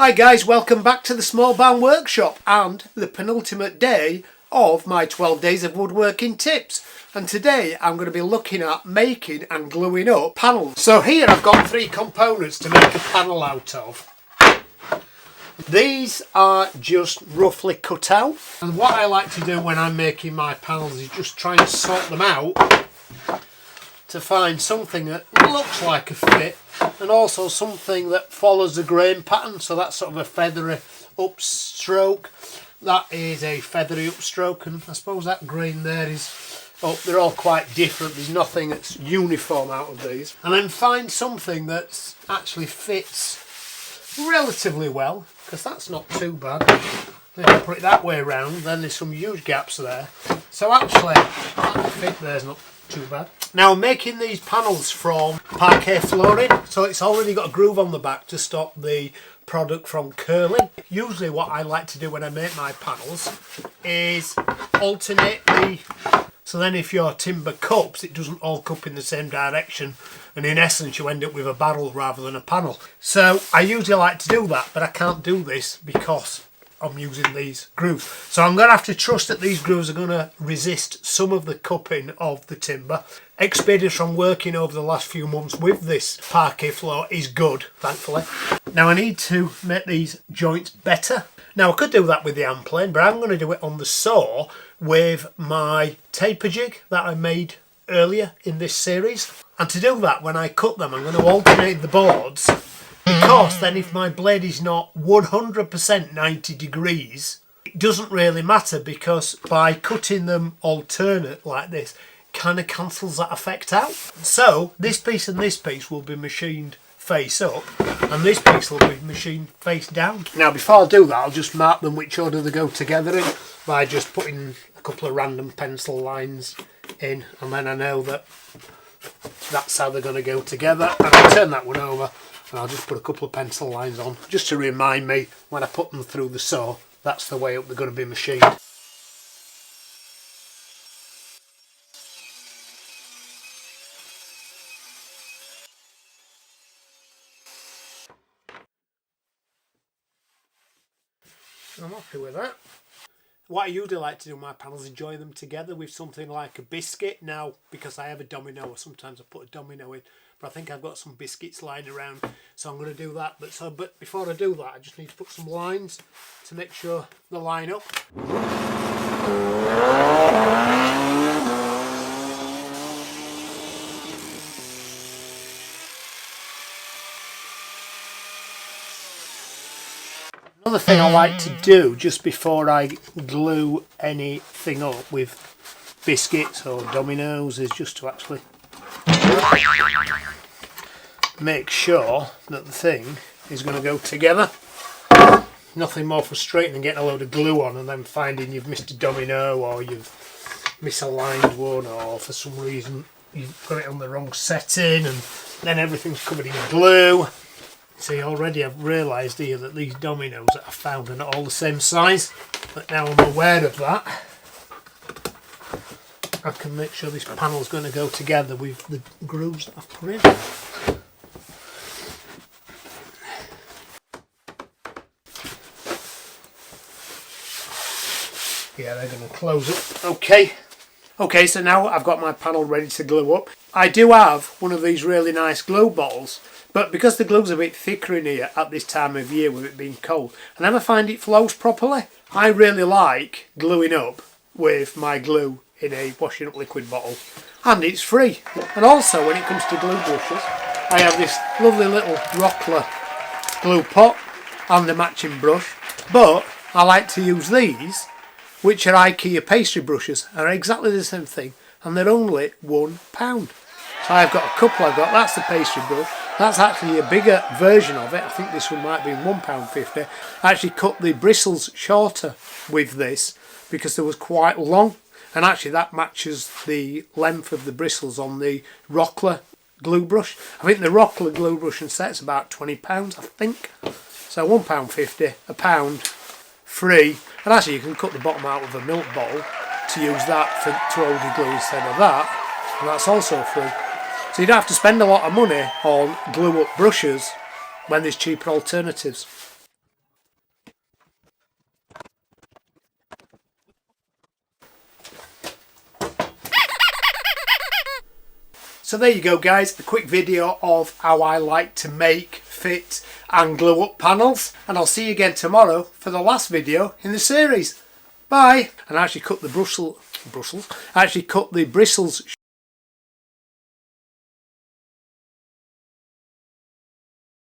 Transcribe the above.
Hi guys, welcome back to the Small Barn Workshop and the penultimate day of my 12 days of woodworking tips. And today I'm going to be looking at making and gluing up panels. So here I've got three components to make a panel out of. These are just roughly cut out, and what I like to do when I'm making my panels is just try and sort them out to find something that looks like a fit and also something that follows the grain pattern. So that's sort of a feathery upstroke, that is a feathery upstroke, and I suppose that grain there is, oh, they're all quite different. There's nothing that's uniform out of these. And then find something that actually fits relatively well, because that's not too bad. If I put it that way around, then there's some huge gaps there. So actually, that fit there's not too bad. Now I'm making these panels from parquet flooring, so it's already got a groove on the back to stop the product from curling. Usually what I like to do when I make my panels is alternate so then if your timber cups, it doesn't all cup in the same direction, and in essence you end up with a barrel rather than a panel. So I usually like to do that, but I can't do this because I'm using these grooves. So I'm going to have to trust that these grooves are going to resist some of the cupping of the timber. Experience from working over the last few months with this parquet floor is good, thankfully. Now I need to make these joints better. Now I could do that with the hand plane, but I'm going to do it on the saw with my taper jig that I made earlier in this series. And to do that, when I cut them, I'm going to alternate the boards, because then if my blade is not 100% 90 degrees, it doesn't really matter, because by cutting them alternate like this, kind of cancels that effect out. So this piece and this piece will be machined face up, and this piece will be machined face down. Now before I do that, I'll just mark them which order they go together in by just putting a couple of random pencil lines in, and then I know that that's how they're going to go together. And I'll turn that one over and I'll just put a couple of pencil lines on just to remind me when I put them through the saw, that's the way up they're going to be machined. I'm happy with that. What I usually like to do with my panels is join them together with something like a biscuit. Now, because I have a domino, sometimes I put a domino in, but I think I've got some biscuits lying around, so I'm going to do that. But before I do that, I just need to put some lines to make sure they line up. Another thing I like to do just before I glue anything up with biscuits or dominoes is just to actually make sure that the thing is going to go together. Nothing more frustrating than getting a load of glue on and then finding you've missed a domino, or you've misaligned one, or for some reason you've got it on the wrong setting and then everything's covered in glue. See, already I've realised here that these dominoes that I found are not all the same size, but now I'm aware of that, I can make sure this panel's going to go together with the grooves that I've put in. Yeah, they're going to close up. Okay, so now I've got my panel ready to glue up. I do have one of these really nice glue bottles, but because the glue's a bit thicker in here at this time of year with it being cold, I never find it flows properly. I really like gluing up with my glue in a washing up liquid bottle, and it's free. And also when it comes to glue brushes, I have this lovely little Rockler glue pot and the matching brush, but I like to use these, which are IKEA pastry brushes, are exactly the same thing, and they're only £1. So I've got a couple. That's the pastry brush. That's actually a bigger version of it. I think this one might be £1.50. I actually cut the bristles shorter with this because they was quite long, and actually that matches the length of the bristles on the Rockler glue brush. I think the Rockler glue brush and set's about £20, I think. So £1.50, £1 free, and actually you can cut the bottom out of a milk bottle to use that to hold your glue instead of that, and that's also free. So you don't have to spend a lot of money on glue up brushes when there's cheaper alternatives. So there you go guys, a quick video of how I like to make, fit and glue up panels, and I'll see you again tomorrow for the last video in the series. Bye! And I actually cut the bristles